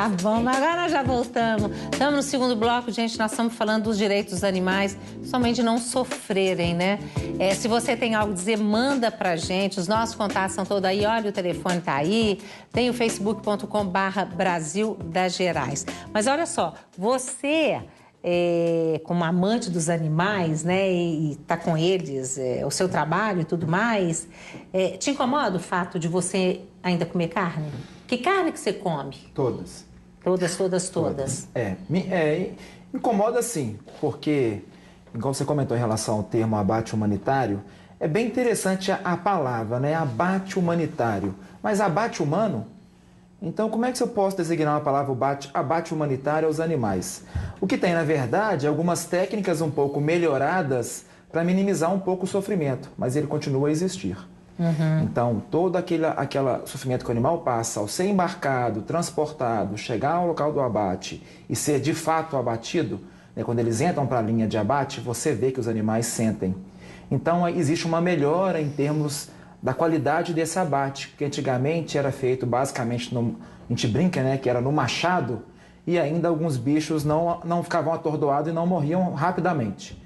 Tá bom, mas agora nós já voltamos. Estamos no segundo bloco, gente, nós estamos falando dos direitos dos animais, somente não sofrerem, né? Se você tem algo a dizer, manda pra gente, os nossos contatos são todos aí, olha, o telefone tá aí, tem o facebook.com/Brasil das Gerais. Mas olha só, você... como amante dos animais, né, e tá com eles, o seu trabalho e tudo mais, te incomoda o fato de você ainda comer carne? Que carne que você come? Todas. Todas. Incomoda sim, porque, como você comentou em relação ao termo abate humanitário, é bem interessante a palavra, né, abate humanitário, mas abate humano? Então, como é que eu posso designar uma palavra abate humanitário aos animais? O que tem, na verdade, é algumas técnicas um pouco melhoradas para minimizar um pouco o sofrimento, mas ele continua a existir. Então, todo aquele sofrimento que o animal passa ao ser embarcado, transportado, chegar ao local do abate e ser de fato abatido, né, quando eles entram para a linha de abate, você vê que os animais sentem. Então, existe uma melhora em termos da qualidade desse abate, que antigamente era feito basicamente, a gente brinca, né, que era no machado, e ainda alguns bichos não ficavam atordoados e não morriam rapidamente.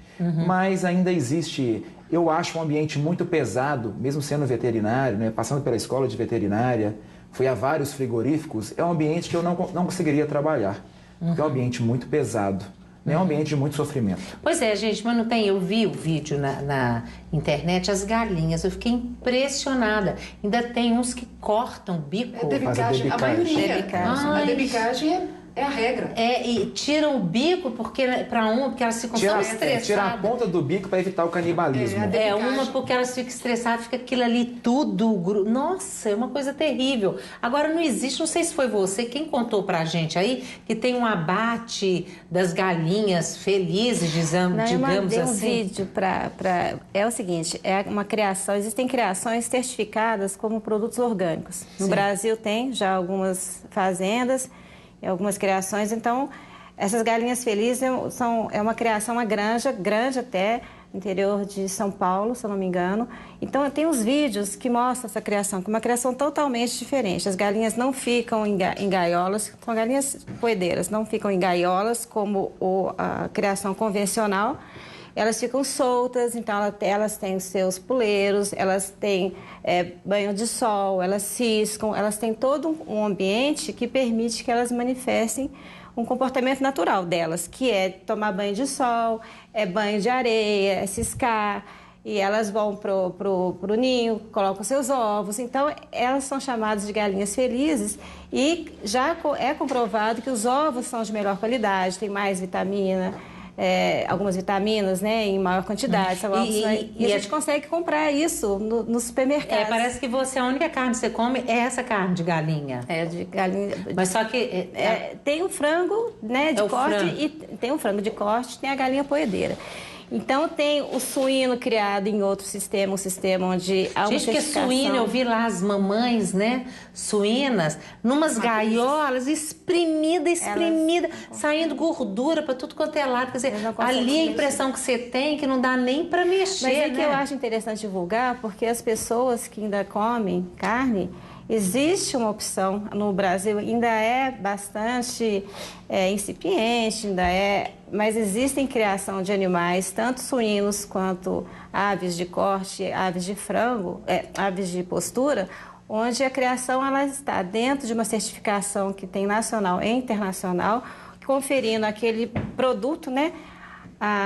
Mas ainda existe, eu acho, um ambiente muito pesado, mesmo sendo veterinário, né, passando pela escola de veterinária, fui a vários frigoríficos, é um ambiente que eu não conseguiria trabalhar, porque é um ambiente muito pesado. É um ambiente de muito sofrimento. Pois é, gente, mas não tem... Eu vi o vídeo na internet, as galinhas, eu fiquei impressionada. Ainda tem uns que cortam o bico. É debicagem, a maioria. A debicagem é a regra. E tiram o bico porque elas ficam tão estressadas. Tira a ponta do bico para evitar o canibalismo. Uma porque elas ficam estressadas, fica aquilo ali tudo... Nossa, é uma coisa terrível. Agora, não existe, não sei se foi você, quem contou pra gente aí, que tem um abate das galinhas felizes, digamos assim. Eu mandei um vídeo é o seguinte, é uma criação, existem criações certificadas como produtos orgânicos. No Brasil tem já algumas fazendas, algumas criações, então essas galinhas felizes é uma criação, uma granja grande até, no interior de São Paulo, se eu não me engano. Então tem uns vídeos que mostram essa criação, que é uma criação totalmente diferente. As galinhas não ficam em gaiolas, são galinhas poedeiras, não ficam em gaiolas como a criação convencional. Elas ficam soltas, então elas têm os seus puleiros, elas têm banho de sol, elas ciscam, elas têm todo um ambiente que permite que elas manifestem um comportamento natural delas, que é tomar banho de sol, é banho de areia, é ciscar, e elas vão pro ninho, colocam seus ovos. Então, elas são chamadas de galinhas felizes e já é comprovado que os ovos são de melhor qualidade, tem mais vitamina, algumas vitaminas, né, em maior quantidade. E a gente consegue comprar isso no supermercado. Parece que a única carne que você come é essa carne de galinha. De galinha. Mas só que... tem o frango, né, de corte, e tem o frango de corte, tem a galinha poedeira. Então, tem o suíno criado em outro sistema, um sistema onde há uma certificação. Que suíno, eu vi lá as mamães, né, suínas, numas gaiolas, espremida, saindo gordura para tudo quanto é lado. Quer dizer, ali a impressão que você tem que não dá nem para mexer, Mas que eu acho interessante divulgar, porque as pessoas que ainda comem carne, existe uma opção no Brasil, ainda é bastante incipiente, mas existem criação de animais, tanto suínos quanto aves de corte, aves de frango, aves de postura, onde a criação ela está dentro de uma certificação que tem nacional e internacional, conferindo aquele produto, né,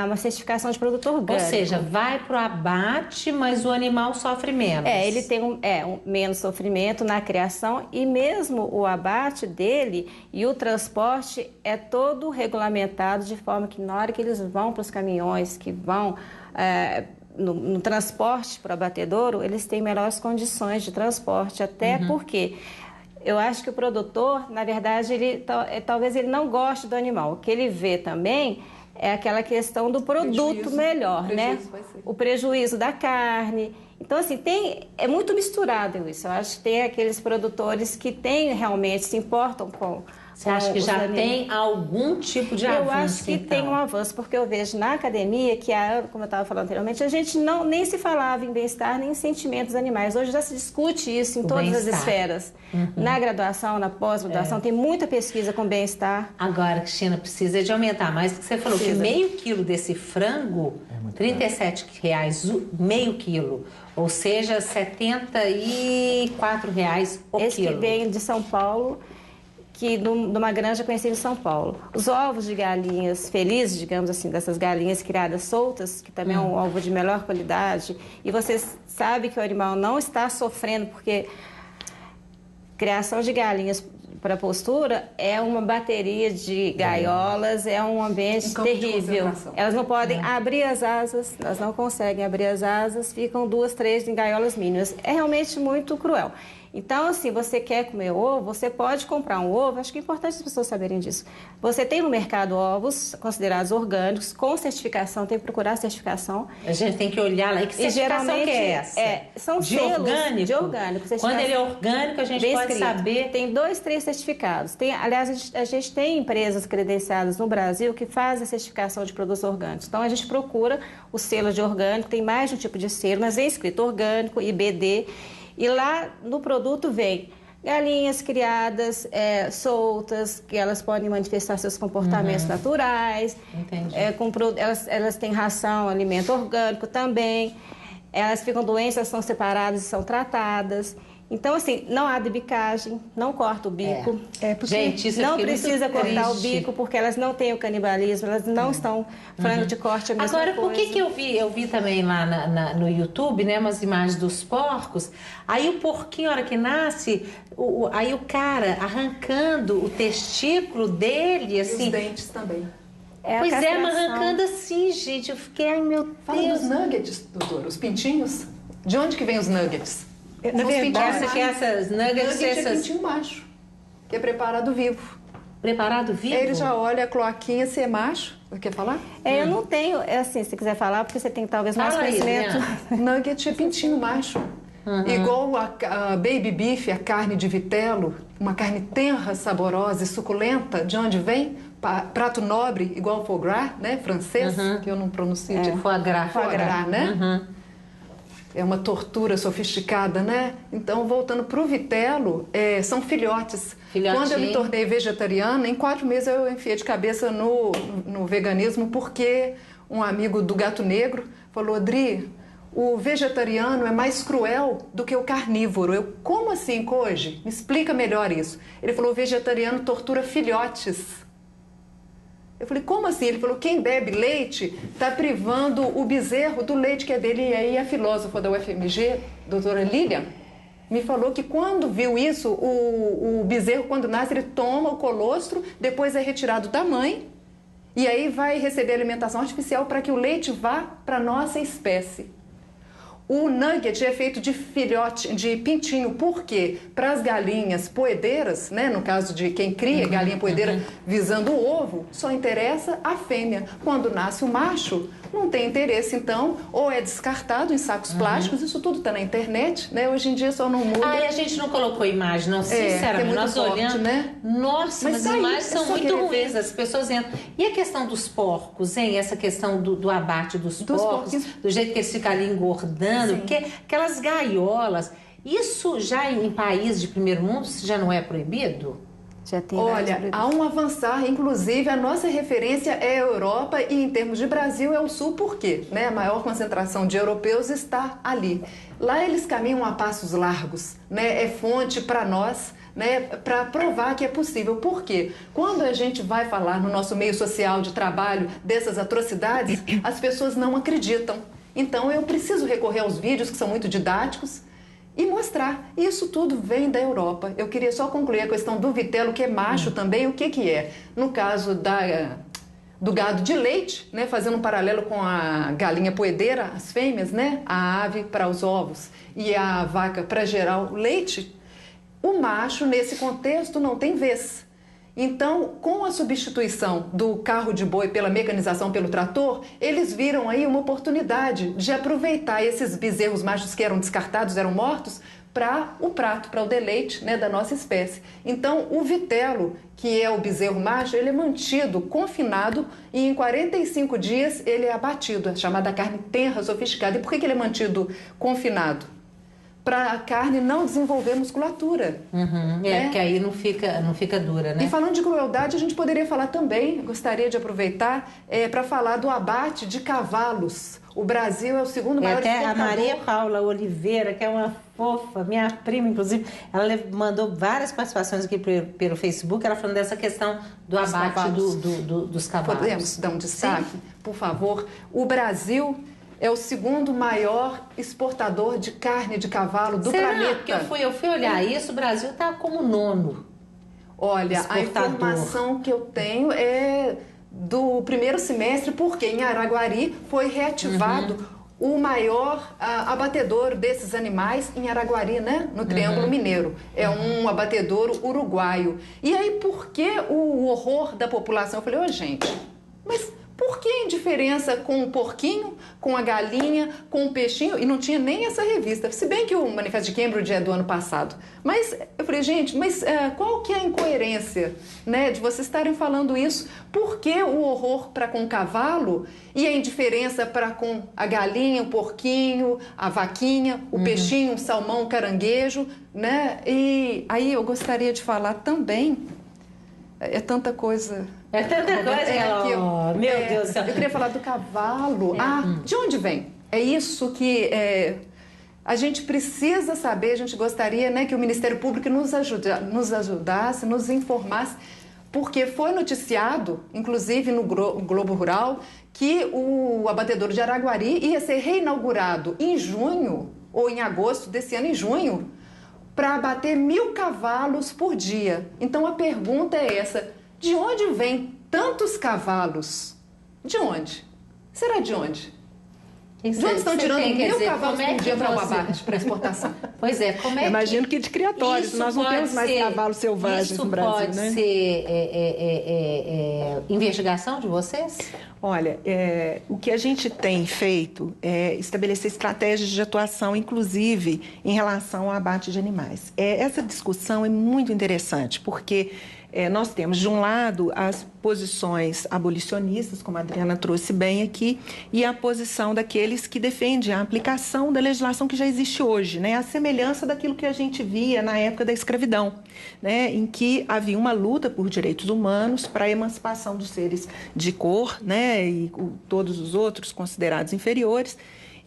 uma certificação de produto orgânico. Ou seja, vai para o abate, mas o animal sofre menos. Ele tem menos sofrimento na criação e mesmo o abate dele e o transporte é todo regulamentado de forma que na hora que eles vão para os caminhões, que vão no transporte para o abatedouro, eles têm melhores condições de transporte, até porque... Eu acho que o produtor, na verdade, talvez ele não goste do animal. O que ele vê também é aquela questão do produto melhor, né? O prejuízo da carne. Então, assim, é muito misturado isso. Eu acho que tem aqueles produtores que realmente se importam Você acha que já tem algum tipo de avanço? Eu acho que tem um avanço, porque eu vejo na academia que, como eu estava falando anteriormente, a gente nem se falava em bem-estar nem em sentimentos animais. Hoje já se discute isso em todas as esferas. Na graduação, na pós-graduação, tem muita pesquisa com bem-estar. Agora, Cristina, precisa de aumentar mais, porque você falou que meio quilo desse frango, R$37 meio quilo. Ou seja, R$74 o quilo. Esse que vem de São Paulo, de uma granja conhecida em São Paulo. Os ovos de galinhas felizes, digamos assim, dessas galinhas criadas soltas, que também é um ovo de melhor qualidade, e você sabe que o animal não está sofrendo, porque criação de galinhas para postura é uma bateria de gaiolas, é um ambiente terrível. Elas não podem abrir as asas, elas não conseguem abrir as asas, ficam 2, 3 em gaiolas mínimas. É realmente muito cruel. Então, assim, você quer comer ovo, você pode comprar um ovo, acho que é importante as pessoas saberem disso. Você tem no mercado ovos considerados orgânicos, com certificação, tem que procurar a certificação. A gente tem que olhar lá. E que certificação que é essa? São de selos orgânico? De orgânico. Quando ele é orgânico, a gente pode saber... Tem 2, 3 certificados. Aliás, a gente tem empresas credenciadas no Brasil que fazem a certificação de produtos orgânicos. Então, a gente procura o selo de orgânico, tem mais de um tipo de selo, mas é escrito orgânico, IBD... E lá no produto vem galinhas criadas soltas, que elas podem manifestar seus comportamentos naturais. Entendi. Elas têm ração, alimento orgânico também. Elas ficam doentes, elas são separadas e são tratadas. Então, assim, não há debicagem, não corta o bico. Gente, isso não precisa cortar o bico, porque elas não têm o canibalismo, elas não estão frango de corte, a mesma Agora, coisa. por que eu vi também lá no YouTube, né, umas imagens dos porcos, aí o porquinho, a hora que nasce, aí o cara arrancando o testículo dele, assim... E os dentes também. Pois mas arrancando assim, gente, eu fiquei, ai meu Deus... Fala dos nuggets, doutora, os pintinhos. De onde que vem os nuggets? Na verdade, essas nuggets... É pintinho macho, que é preparado vivo. Preparado vivo? Ele já olha a cloaquinha se é macho. Quer falar? Eu não tenho, assim, se quiser falar, porque você tem talvez mais conhecimento. Nugget é pintinho macho. Igual a baby beef, a carne de vitelo, uma carne tenra, saborosa e suculenta. De onde vem? Prato nobre, igual foie gras, né? Francês, que eu não pronuncio. Foie gras. Foie gras, né? É uma tortura sofisticada, né? Então, voltando para o vitelo, são filhotes. Quando eu me tornei vegetariana, em 4 meses eu enfiei de cabeça no veganismo, porque um amigo do gato negro falou: Adri, o vegetariano é mais cruel do que o carnívoro. Eu, como assim, Koji? Me explica melhor isso. Ele falou: o vegetariano tortura filhotes. Eu falei: como assim? Ele falou: quem bebe leite está privando o bezerro do leite que é dele. E aí a filósofa da UFMG, doutora Lilian, me falou que quando viu isso, o bezerro, quando nasce, ele toma o colostro, depois é retirado da mãe, e aí vai receber alimentação artificial para que o leite vá para a nossa espécie. O nugget é feito de filhote, de pintinho, por quê? Para as galinhas poedeiras, né? No caso de quem cria galinha poedeira visando o ovo, só interessa a fêmea. Quando nasce o macho, não tem interesse, então, ou é descartado em sacos plásticos, isso tudo está na internet, né? Hoje em dia só não muda. E a gente não colocou imagem, não, sinceramente, nós olhando, né? Nossa, mas as imagens são muito ruins, as pessoas entram. E a questão dos porcos, hein? Essa questão do abate dos porcos, do jeito que eles ficam ali engordando, porque aquelas gaiolas, isso já em países de primeiro mundo já não é proibido? Já tem. Olha, há um avançar, inclusive a nossa referência é a Europa e em termos de Brasil é o Sul, por quê? Né? A maior concentração de europeus está ali. Lá eles caminham a passos largos, né? É fonte para nós, né? Para provar que é possível. Por quê? Quando a gente vai falar no nosso meio social de trabalho dessas atrocidades, as pessoas não acreditam. Então eu preciso recorrer aos vídeos que são muito didáticos e mostrar. Isso tudo vem da Europa. Eu queria só concluir a questão do vitelo, que é macho também. O que é? No caso do gado de leite, né, fazendo um paralelo com a galinha poedeira, as fêmeas, né, a ave para os ovos e a vaca para gerar o leite, o macho, nesse contexto, não tem vez. Então, com a substituição do carro de boi pela mecanização pelo trator, eles viram aí uma oportunidade de aproveitar esses bezerros machos que eram descartados, eram mortos, para o prato, para o deleite, né, da nossa espécie. Então, o vitelo, que é o bezerro macho, ele é mantido confinado e em 45 dias ele é abatido, é chamada carne tenra, sofisticada. E por que ele é mantido confinado? Para a carne não desenvolver musculatura. Né? Porque aí não fica dura, né? E falando de crueldade, a gente poderia falar também, gostaria de aproveitar, para falar do abate de cavalos. O Brasil é o segundo maior exportador. A Maria Paula Oliveira, que é uma fofa, minha prima, inclusive, ela mandou várias participações aqui pelo Facebook, ela falando dessa questão do abate dos cavalos. Podemos dar um destaque, por favor? O Brasil é o segundo maior exportador de carne de cavalo do planeta. Porque eu fui olhar isso, o Brasil está como nono. Olha, exportador. A informação que eu tenho é do primeiro semestre, porque em Araguari foi reativado o maior abatedouro desses animais em Araguari, né? No Triângulo Mineiro. É um abatedouro uruguaio. E aí, por que o horror da população? Eu falei, gente, mas por que indiferença com o porquinho, com a galinha, com o peixinho? E não tinha nem essa revista. Se bem que o Manifesto de Cambridge é do ano passado. Mas eu falei, gente, mas qual que é a incoerência, né, de vocês estarem falando isso? Por que o horror para com o cavalo e a indiferença para com a galinha, o porquinho, a vaquinha, o peixinho, o salmão, o caranguejo, né? E aí eu gostaria de falar também, é tanta coisa... É tanta coisa, meu Deus do céu. Eu queria falar do cavalo. De onde vem? É isso que a gente precisa saber, a gente gostaria, né, que o Ministério Público nos ajudasse, nos informasse, porque foi noticiado, inclusive no Globo Rural, que o abatedouro de Araguari ia ser reinaugurado em junho, ou em agosto desse ano, em junho, para abater 1.000 cavalos por dia. Então a pergunta é essa: de onde vem tantos cavalos? De onde? Será de onde? De onde estão tirando 1.000 cavalos por dia para o abate, para exportação? Pois é, como é que... Imagino que de criatórios, nós não temos mais cavalos selvagens no Brasil, né? Isso pode ser investigação de vocês? Olha, o que a gente tem feito é estabelecer estratégias de atuação, inclusive em relação ao abate de animais. Essa discussão é muito interessante, porque nós temos, de um lado, as posições abolicionistas, como a Adriana trouxe bem aqui, e a posição daqueles que defendem a aplicação da legislação que já existe hoje, né? A semelhança daquilo que a gente via na época da escravidão, né? Em que havia uma luta por direitos humanos para a emancipação dos seres de cor, né? E todos os outros considerados inferiores.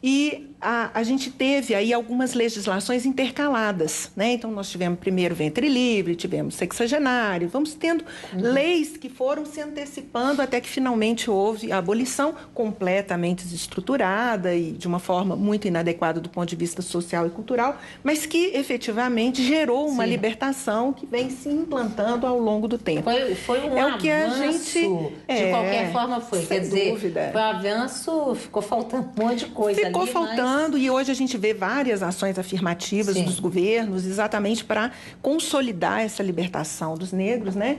E a gente teve aí algumas legislações intercaladas, né? Então, nós tivemos primeiro ventre livre, tivemos sexagenário, vamos tendo leis que foram se antecipando até que finalmente houve a abolição completamente desestruturada e de uma forma muito inadequada do ponto de vista social e cultural, mas que efetivamente gerou uma libertação que vem se implantando ao longo do tempo. Foi um avanço, o que a gente, de qualquer forma foi, quer dizer, foi um avanço, ficou faltando um monte de coisa. Ficou faltando, e hoje a gente vê várias ações afirmativas dos governos exatamente para consolidar essa libertação dos negros, né?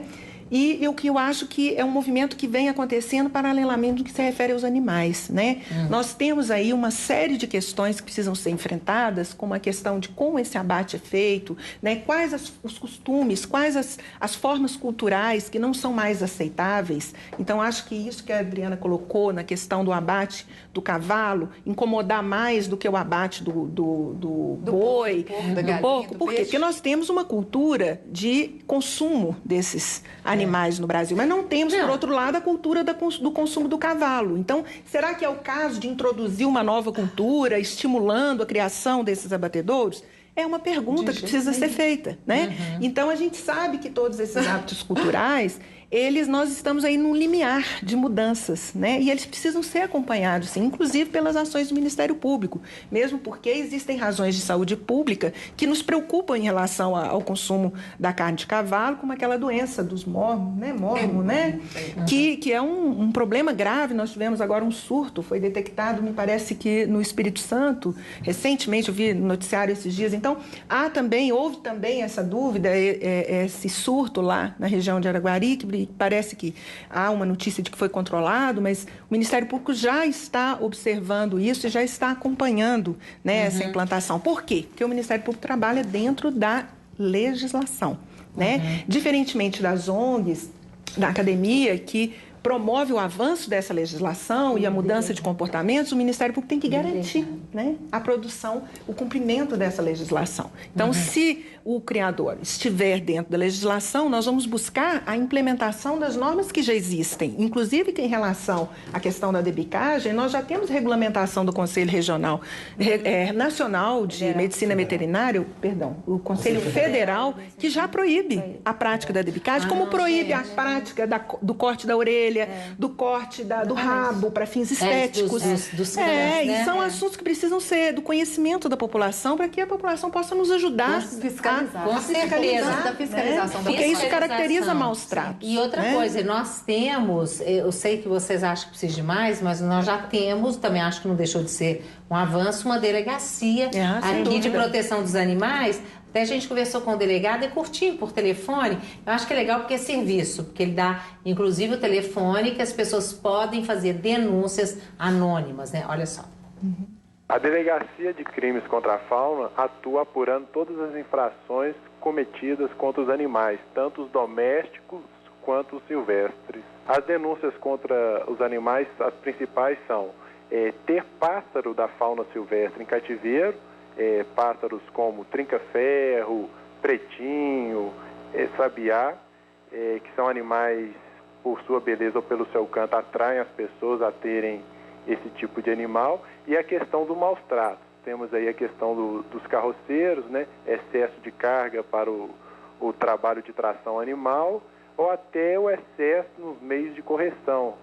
E o que eu acho que é um movimento que vem acontecendo paralelamente no que se refere aos animais, né? Nós temos aí uma série de questões que precisam ser enfrentadas, como a questão de como esse abate é feito, né? Quais os costumes, quais as formas culturais que não são mais aceitáveis. Então, acho que isso que a Adriana colocou na questão do abate do cavalo, incomodar mais do que o abate do boi, do porco. Por quê? Porque nós temos uma cultura de consumo desses animais no Brasil, mas não temos, por outro lado, a cultura do consumo do cavalo. Então, será que é o caso de introduzir uma nova cultura, estimulando a criação desses abatedouros? É uma pergunta que precisa ser feita, né? Então, a gente sabe que todos esses hábitos culturais, nós estamos aí num limiar de mudanças, né? E eles precisam ser acompanhados, sim, inclusive pelas ações do Ministério Público, mesmo porque existem razões de saúde pública que nos preocupam em relação ao consumo da carne de cavalo, como aquela doença dos mormos, né? Que é um problema grave. Nós tivemos agora um surto, foi detectado, me parece que no Espírito Santo, recentemente, eu vi no noticiário esses dias. Então, houve também essa dúvida, esse surto lá na região de Araguari, que YouTube, parece que há uma notícia de que foi controlado, mas o Ministério Público já está observando isso e já está acompanhando, né, essa implantação. Por quê? Porque o Ministério Público trabalha dentro da legislação, né? Diferentemente das ONGs, da academia, que promove o avanço dessa legislação e a mudança de comportamentos, o Ministério Público tem que garantir, né, a produção, o cumprimento dessa legislação. Então, se o criador estiver dentro da legislação, nós vamos buscar a implementação das normas que já existem. Inclusive, que em relação à questão da debicagem, nós já temos regulamentação do Conselho Regional Nacional de Medicina Veterinária, o Conselho Federal, que já proíbe a prática da debicagem, como proíbe a prática do corte da orelha, do corte do rabo para fins estéticos. Dos cães, né? E são assuntos que precisam ser do conhecimento da população para que a população possa nos ajudar Com certeza. Da fiscalização. Porque isso caracteriza maus tratos. E outra coisa, nós temos, eu sei que vocês acham que precisa de mais, mas nós já temos, também acho que não deixou de ser um avanço, uma delegacia aqui de proteção dos animais. Até a gente conversou com o delegado, é curtinho por telefone. Eu acho que é legal porque é serviço, porque ele dá, inclusive, o telefone que as pessoas podem fazer denúncias anônimas, né? Olha só. A Delegacia de Crimes contra a Fauna atua apurando todas as infrações cometidas contra os animais, tanto os domésticos quanto os silvestres. As denúncias contra os animais, as principais são ter pássaro da fauna silvestre em cativeiro, pássaros como trinca-ferro, pretinho, sabiá, que são animais, por sua beleza ou pelo seu canto, atraem as pessoas a terem esse tipo de animal. E a questão do maus tratos. Temos aí a questão dos carroceiros, né? Excesso de carga para o trabalho de tração animal, ou até o excesso nos meios de correção,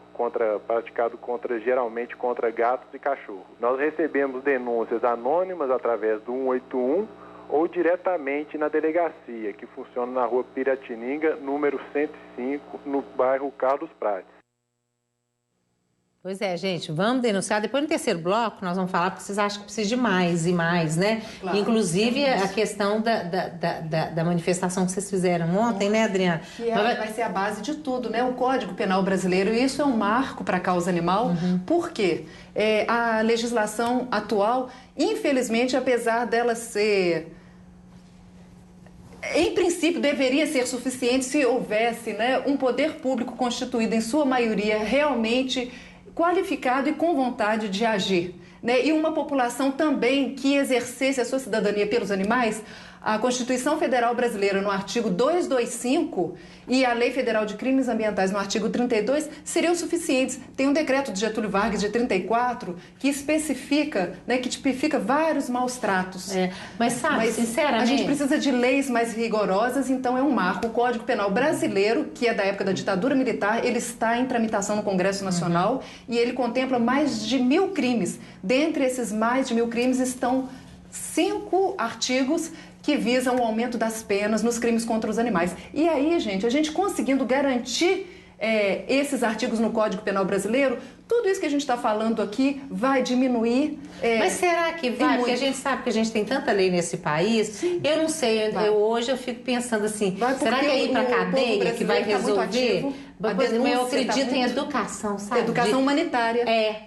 praticado geralmente contra gatos e cachorros. Nós recebemos denúncias anônimas através do 181 ou diretamente na delegacia, que funciona na rua Piratininga, número 105, no bairro Carlos Prates. Pois é, gente, vamos denunciar. Depois, no terceiro bloco, nós vamos falar porque vocês acham que precisa de mais e mais, né? Claro, inclusive, a questão da manifestação que vocês fizeram ontem, né, Adriana? Que vai ser a base de tudo, né? O Código Penal Brasileiro, e isso é um marco para a causa animal. Por quê? A legislação atual, infelizmente, apesar dela ser... Em princípio, deveria ser suficiente se houvesse, né, um poder público constituído, em sua maioria, realmente qualificado e com vontade de agir, né? E uma população também que exercesse a sua cidadania pelos animais. A Constituição Federal Brasileira, no artigo 225, e a Lei Federal de Crimes Ambientais, no artigo 32, seriam suficientes. Tem um decreto de Getúlio Vargas, de 34, que especifica, né, que tipifica vários maus tratos. Mas sabe, sinceramente... A gente precisa de leis mais rigorosas, então é um marco. O Código Penal Brasileiro, que é da época da ditadura militar, ele está em tramitação no Congresso Nacional e ele contempla mais de 1.000 crimes. Dentre esses mais de 1.000 crimes estão 5 artigos que visam o aumento das penas nos crimes contra os animais. E aí, gente, a gente conseguindo garantir esses artigos no Código Penal Brasileiro, tudo isso que a gente está falando aqui vai diminuir. Mas será que vai? Porque a gente sabe que a gente tem tanta lei nesse país. Sim. Eu não sei, hoje eu fico pensando assim, será que é ir para a cadeia que vai resolver? Eu acredito em educação, sabe? Educação humanitária.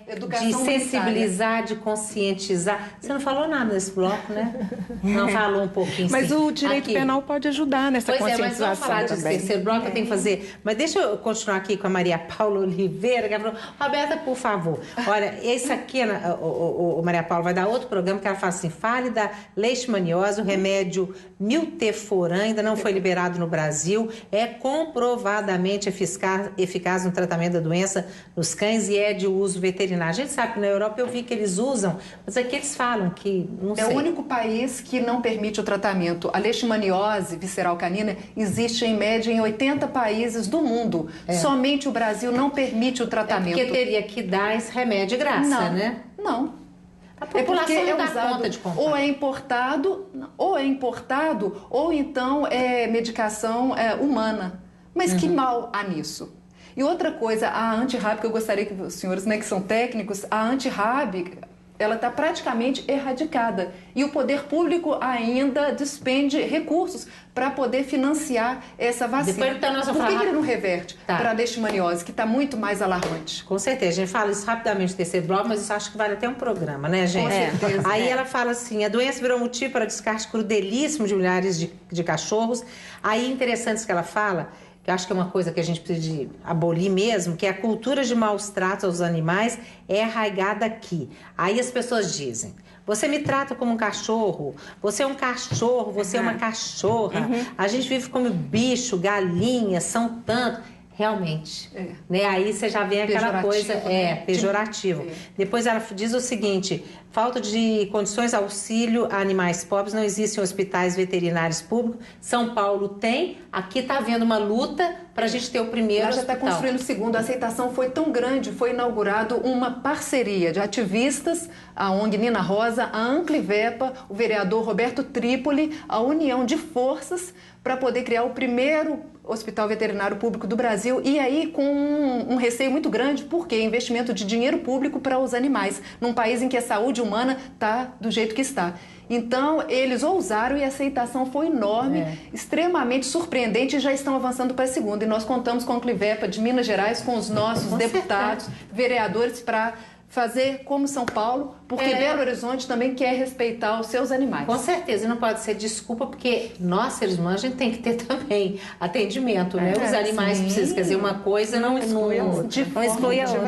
Educação de sensibilizar, de conscientizar. Você não falou nada nesse bloco, né? Não falou um pouquinho. Mas o direito penal pode ajudar nessa conscientização. Mas vamos falar desse terceiro bloco, eu tenho que fazer. Mas deixa eu continuar aqui com a Maria Paula Oliveira, que ela falou, Roberta, por favor. Olha, esse aqui, o Maria Paula vai dar outro programa que ela fala assim, fale da leishmaniose, o remédio milteforam, ainda não foi liberado no Brasil, é comprovadamente eficaz no tratamento da doença nos cães e é de uso veterinário. A gente sabe que na Europa eu vi que eles usam, mas aqui eles falam que não sei. É o único país que não permite o tratamento. A leishmaniose visceral canina existe em média em 80 países do mundo. Somente o Brasil não permite o tratamento. Porque teria que dar esse remédio de graça, né? Não. A população não dá usado, conta de comprar. Ou é importado, ou então é medicação humana. Mas que mal há nisso? E outra coisa, a antirrábica, eu gostaria que os senhores, né, que são técnicos, a antirrábica, ela está praticamente erradicada. E o poder público ainda despende recursos para poder financiar essa vacina. Depois, então, nós vamos Por que falar... ele não reverte para a leishmaniose, que está muito mais alarmante? Com certeza. A gente fala isso rapidamente no terceiro bloco, mas isso acho que vale até um programa, né, gente? Com certeza. Aí ela fala assim, a doença virou motivo para descarte crudelíssimo de milhares de cachorros. Aí, interessante isso que ela fala, que eu acho que é uma coisa que a gente precisa de abolir mesmo, que é a cultura de maus tratos aos animais é arraigada aqui. Aí as pessoas dizem, você me trata como um cachorro, você é um cachorro, você é uma cachorra, a gente vive como bicho, galinha, são tanto... Realmente, né? Aí você já vê aquela coisa, pejorativo. Depois ela diz o seguinte, falta de condições, auxílio a animais pobres, não existem hospitais veterinários públicos, São Paulo tem, aqui está havendo uma luta para a gente ter o primeiro hospital. Já está construindo o segundo, a aceitação foi tão grande, foi inaugurado uma parceria de ativistas, a ONG Nina Rosa, a Anclivepa, o vereador Roberto Trípoli, a união de forças para poder criar o primeiro Hospital Veterinário Público do Brasil, e aí com um receio muito grande, porque investimento de dinheiro público para os animais, num país em que a saúde humana está do jeito que está. Então, eles ousaram e a aceitação foi enorme, extremamente surpreendente, e já estão avançando para a segunda. E nós contamos com a Anclivepa de Minas Gerais, com os nossos deputados, vereadores, para fazer como São Paulo, porque Belo Horizonte também quer respeitar os seus animais. Com certeza, e não pode ser desculpa, porque nós, seres humanos, a gente tem que ter também atendimento, né? Os animais precisam, quer dizer, uma coisa não exclui a outra.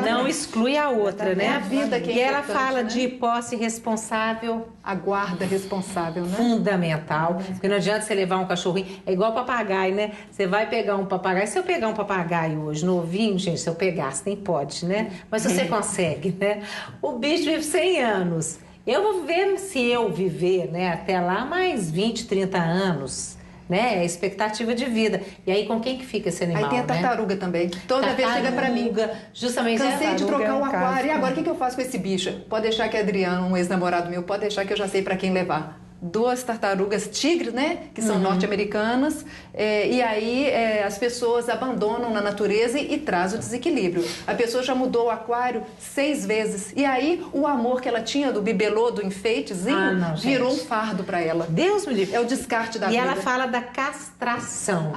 Não exclui a outra, né? A vida que é e ela fala, né, de posse responsável. A guarda responsável, né? Fundamental, porque não adianta você levar um cachorrinho, é igual papagaio, né? Você vai pegar um papagaio, se eu pegar um papagaio hoje, novinho, gente, se eu pegasse, nem pode, né? Mas você consegue, né? O bicho vive 100 anos. Eu vou ver se eu viver, né, até lá mais 20, 30 anos, né? É a expectativa de vida. E aí com quem que fica esse animal, aí tem a tartaruga, né, também. Toda vez chega pra mim. Justamente cansei de trocar o aquário. E agora o que eu faço com esse bicho? Pode deixar que Adriano, um ex-namorado meu, pode deixar que eu já sei pra quem levar. 2 tartarugas tigres, né, que são norte-americanas, e aí as pessoas abandonam na natureza e traz o desequilíbrio. A pessoa já mudou o aquário 6 vezes, e aí o amor que ela tinha do bibelô, do enfeitezinho, virou um fardo para ela. Deus me livre. É o descarte da vida. E ela fala da castração.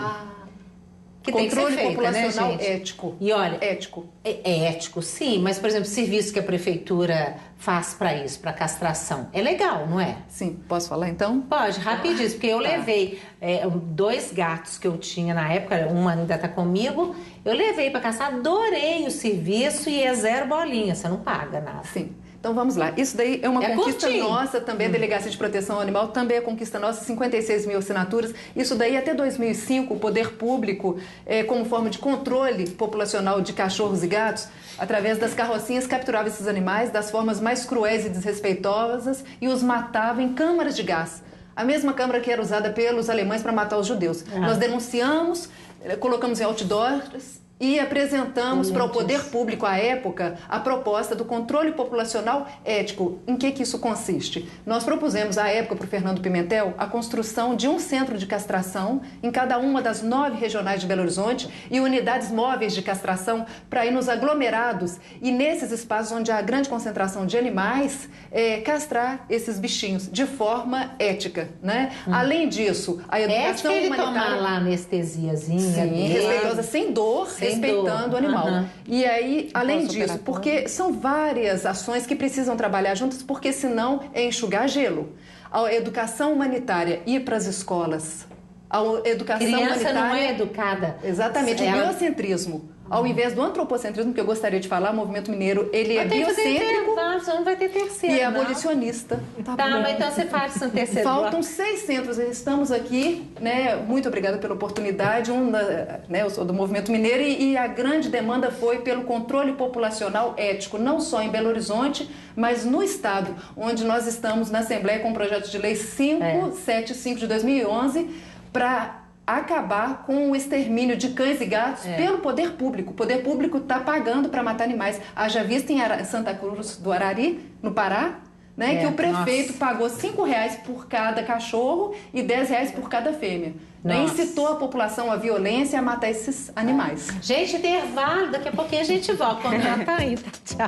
Que controle tem que ser feita, populacional, né, ético. E olha, ético. É ético, sim, mas, por exemplo, serviço que a prefeitura faz para isso, para castração, é legal, não é? Sim, posso falar então? Pode, rapidinho, porque eu levei 2 gatos que eu tinha na época, uma ainda está comigo, eu levei para castrar, adorei o serviço e é 0 bolinha, você não paga nada. Sim. Então vamos lá, isso daí é uma conquista curtinho. nossa também, a Delegacia de Proteção Animal também é conquista nossa, 56 mil assinaturas. Isso daí até 2005, o poder público, como forma de controle populacional de cachorros e gatos, através das carrocinhas capturava esses animais das formas mais cruéis e desrespeitosas e os matava em câmaras de gás. A mesma câmara que era usada pelos alemães para matar os judeus. Nós denunciamos, colocamos em outdoors e apresentamos para o poder público, à época, a proposta do controle populacional ético. Em que isso consiste? Nós propusemos, à época, para o Fernando Pimentel, a construção de um centro de castração em cada uma das 9 regionais de Belo Horizonte e unidades móveis de castração para ir nos aglomerados e nesses espaços onde há grande concentração de animais, castrar esses bichinhos de forma ética, né? Além disso, a educação humanitária... tomar lá anestesiazinha. Sim, respeitosa, sem dor, respeitando o animal. E aí, além disso, porque são várias ações que precisam trabalhar juntas, porque senão é enxugar gelo. A educação humanitária, ir para as escolas. A educação humanitária não é educada. Exatamente, o biocentrismo. Ao invés do antropocentrismo, que eu gostaria de falar, o movimento mineiro, ele é biocêntrico você não vai ter terceiro, e é abolicionista. Mas então você faz um terceiro. Faltam 6 centros, estamos aqui, né? Muito obrigada pela oportunidade. Eu sou do movimento mineiro e a grande demanda foi pelo controle populacional ético, não só em Belo Horizonte, mas no estado, onde nós estamos na Assembleia com o projeto de lei 575 de 2011, para acabar com o extermínio de cães e gatos pelo poder público. O poder público está pagando para matar animais. Haja vista em Santa Cruz do Arari, no Pará, né, que o prefeito pagou R$5 por cada cachorro e R$10 por cada fêmea. Né, incitou a população à violência e a matar esses animais. Gente, intervalo, daqui a pouquinho a gente volta. Quando já tá aí, tá? Tchau.